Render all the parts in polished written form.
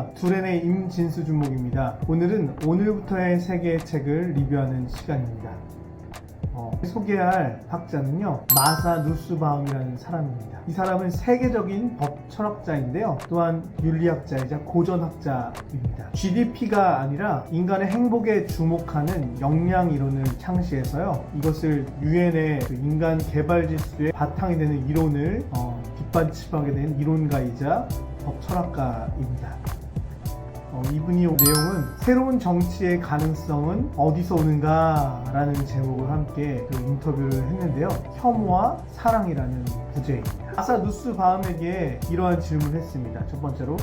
안녕하세요. 두렌의 임진수 준목입니다. 오늘은 오늘부터의 세계 책을 리뷰하는 시간입니다. 소개할 학자는요, 마사 누스바움이라는 사람입니다. 이 사람은 세계적인 법 철학자인데요, 또한 윤리학자이자 고전학자입니다. GDP가 아니라 인간의 행복에 주목하는 역량 이론을 창시해서요, 이것을 유엔의 인간 개발 지수의 바탕이 되는 이론을 뒷받침하게 된 이론가이자 법 철학가입니다. 이분이 내용은 새로운 정치의 가능성은 어디서 오는가 라는 제목을 함께 인터뷰를 했는데요, 혐오와 사랑이라는 부제입니다. 마사 누스바움에게 이러한 질문을 했습니다. 첫 번째로,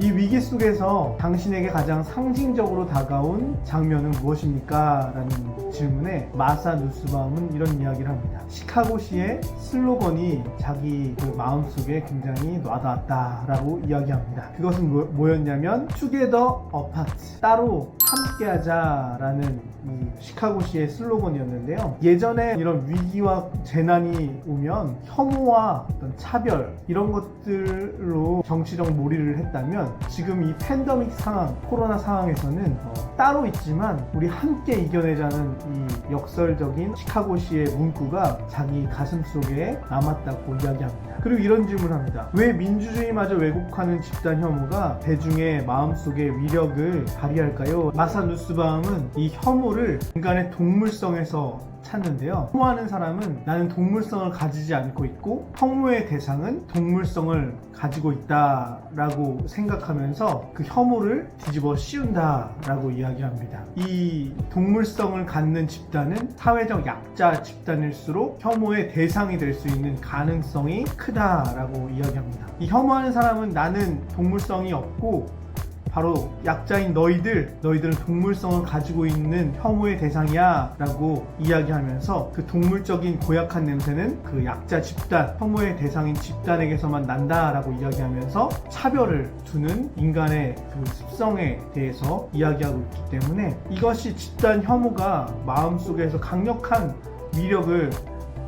이 위기 속에서 당신에게 가장 상징적으로 다가온 장면은 무엇입니까? 라는 질문에 마사 누스바움은 이런 이야기를 합니다. 시카고시의 슬로건이 자기 마음속에 굉장히 와닿았다 라고 이야기합니다. 그것은 뭐였냐면 Together Apart, 따로 함께하자 라는 이 시카고시의 슬로건이었는데요, 예전에 이런 위기와 재난이 오면 혐오와 어떤 차별 이런 것들로 정치적 몰이를 했다면, 지금 이 팬데믹 상황, 코로나 상황에서는 따로 있지만 우리 함께 이겨내자는 이 역설적인 시카고시의 문구가 자기 가슴 속에 남았다고 이야기합니다. 그리고 이런 질문을 합니다. 왜 민주주의마저 왜곡하는 집단 혐오가 대중의 마음속에 위력을 발휘할까요? 마사 누스바움은 이 혐오를 인간의 동물성에서 찾는데요, 혐오하는 사람은 나는 동물성을 가지지 않고 있고 혐오의 대상은 동물성을 가지고 있다 라고 생각하면서 그 혐오를 뒤집어 씌운다 라고 이야기합니다. 이 동물성을 갖는 집단은 사회적 약자 집단일수록 혐오의 대상이 될 수 있는 가능성이 크다 라고 이야기합니다. 이 혐오하는 사람은 나는 동물성이 없고 바로 약자인 너희들은 동물성을 가지고 있는 혐오의 대상이야 라고 이야기하면서 그 동물적인 고약한 냄새는 그 약자 집단, 혐오의 대상인 집단에게서만 난다 라고 이야기하면서 차별을 두는 인간의 그 습성에 대해서 이야기하고 있기 때문에, 이것이 집단 혐오가 마음속에서 강력한 위력을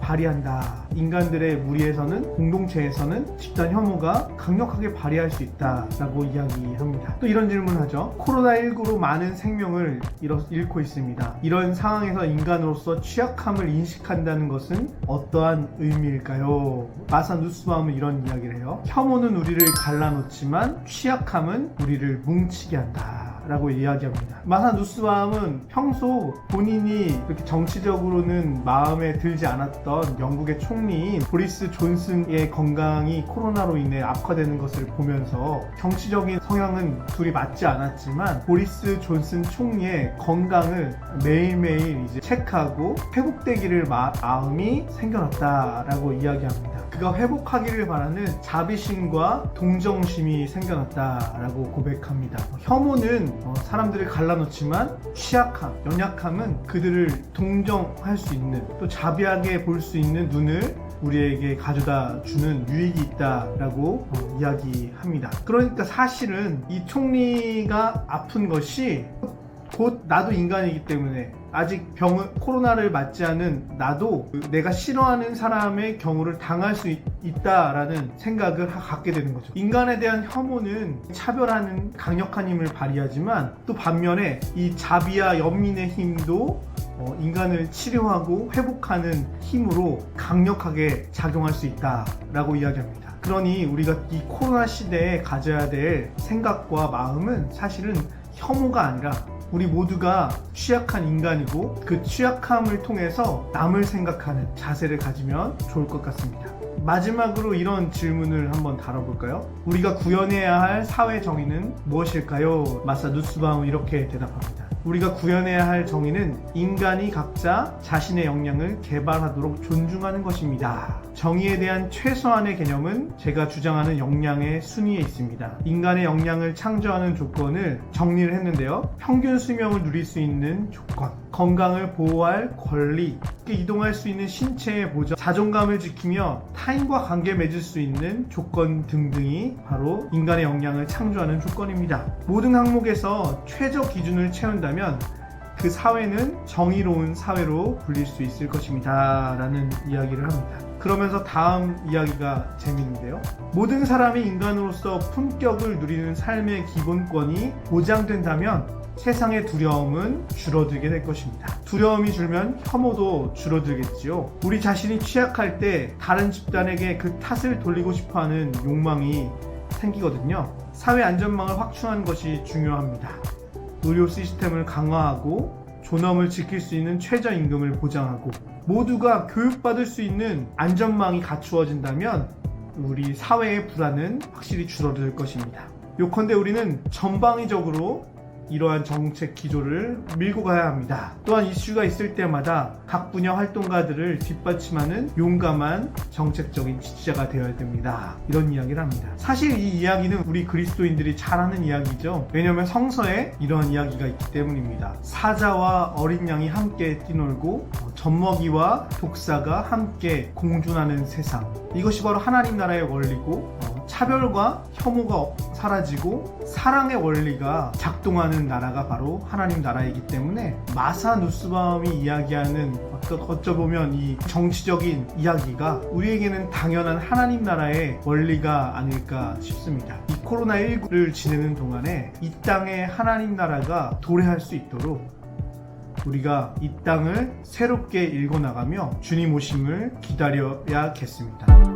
발휘한다. 인간들의 무리에서는, 공동체에서는 집단 혐오가 강력하게 발휘할 수 있다라고 이야기합니다. 또 이런 질문을 하죠. 코로나19로 많은 생명을 잃고 있습니다. 이런 상황에서 인간으로서 취약함을 인식한다는 것은 어떠한 의미일까요? 마사 누스바움은 이런 이야기를 해요. 혐오는 우리를 갈라놓지만 취약함은 우리를 뭉치게 한다 라고 이야기합니다. 마사 누스바움은 평소 본인이 그렇게 정치적으로는 마음에 들지 않았던 영국의 총리인 보리스 존슨의 건강이 코로나로 인해 악화되는 것을 보면서, 정치적인 성향은 둘이 맞지 않았지만 보리스 존슨 총리의 건강을 매일매일 이제 체크하고 회복되기를 마음이 생겨났다라고 이야기합니다. 그가 회복하기를 바라는 자비심과 동정심이 생겨났다라고 고백합니다. 혐오는 사람들을 갈라놓지만 취약함, 연약함은 그들을 동정할 수 있는, 또 자비하게 볼 수 있는 눈을 우리에게 가져다 주는 유익이 있다라고 이야기합니다. 그러니까 사실은 이 총리가 아픈 것이 곧 나도 인간이기 때문에, 아직 코로나를 맞지 않은 나도 내가 싫어하는 사람의 경우를 당할 수 있다라는 생각을 갖게 되는 거죠. 인간에 대한 혐오는 차별하는 강력한 힘을 발휘하지만, 또 반면에 이 자비와 연민의 힘도 인간을 치료하고 회복하는 힘으로 강력하게 작용할 수 있다라고 이야기합니다. 그러니 우리가 이 코로나 시대에 가져야 될 생각과 마음은 사실은 혐오가 아니라, 우리 모두가 취약한 인간이고 그 취약함을 통해서 남을 생각하는 자세를 가지면 좋을 것 같습니다. 마지막으로 이런 질문을 한번 다뤄볼까요? 우리가 구현해야 할 사회 정의는 무엇일까요? 마사 누스바움은 이렇게 대답합니다. 우리가 구현해야 할 정의는 인간이 각자 자신의 역량을 개발하도록 존중하는 것입니다. 정의에 대한 최소한의 개념은 제가 주장하는 역량의 순위에 있습니다. 인간의 역량을 창조하는 조건을 정리를 했는데요, 평균 수명을 누릴 수 있는 조건, 건강을 보호할 권리, 이동할 수 있는 신체의 보전, 자존감을 지키며 타인과 관계 맺을 수 있는 조건 등등이 바로 인간의 역량을 창조하는 조건입니다. 모든 항목에서 최저 기준을 채운다면 그 사회는 정의로운 사회로 불릴 수 있을 것입니다 라는 이야기를 합니다. 그러면서 다음 이야기가 재밌는데요. 모든 사람이 인간으로서 품격을 누리는 삶의 기본권이 보장된다면 세상의 두려움은 줄어들게 될 것입니다. 두려움이 줄면 혐오도 줄어들겠지요. 우리 자신이 취약할 때 다른 집단에게 그 탓을 돌리고 싶어하는 욕망이 생기거든요. 사회 안전망을 확충하는 것이 중요합니다. 의료 시스템을 강화하고 존엄을 지킬 수 있는 최저임금을 보장하고 모두가 교육받을 수 있는 안전망이 갖추어진다면 우리 사회의 불안은 확실히 줄어들 것입니다. 요컨대 우리는 전방위적으로 이러한 정책 기조를 밀고 가야 합니다. 또한 이슈가 있을 때마다 각 분야 활동가들을 뒷받침하는 용감한 정책적인 지지자가 되어야 됩니다. 이런 이야기를 합니다. 사실 이 이야기는 우리 그리스도인들이 잘 아는 이야기죠. 왜냐하면 성서에 이러한 이야기가 있기 때문입니다. 사자와 어린 양이 함께 뛰놀고 젖먹이와 독사가 함께 공존하는 세상, 이것이 바로 하나님 나라의 원리고 차별과 혐오가 사라지고 사랑의 원리가 작동하는 나라가 바로 하나님 나라이기 때문에 마사 누스바움이 이야기하는 어쩌보면 이 정치적인 이야기가 우리에게는 당연한 하나님 나라의 원리가 아닐까 싶습니다. 이 코로나19를 지내는 동안에 이 땅에 하나님 나라가 도래할 수 있도록 우리가 이 땅을 새롭게 읽어나가며 주님 오심을 기다려야겠습니다.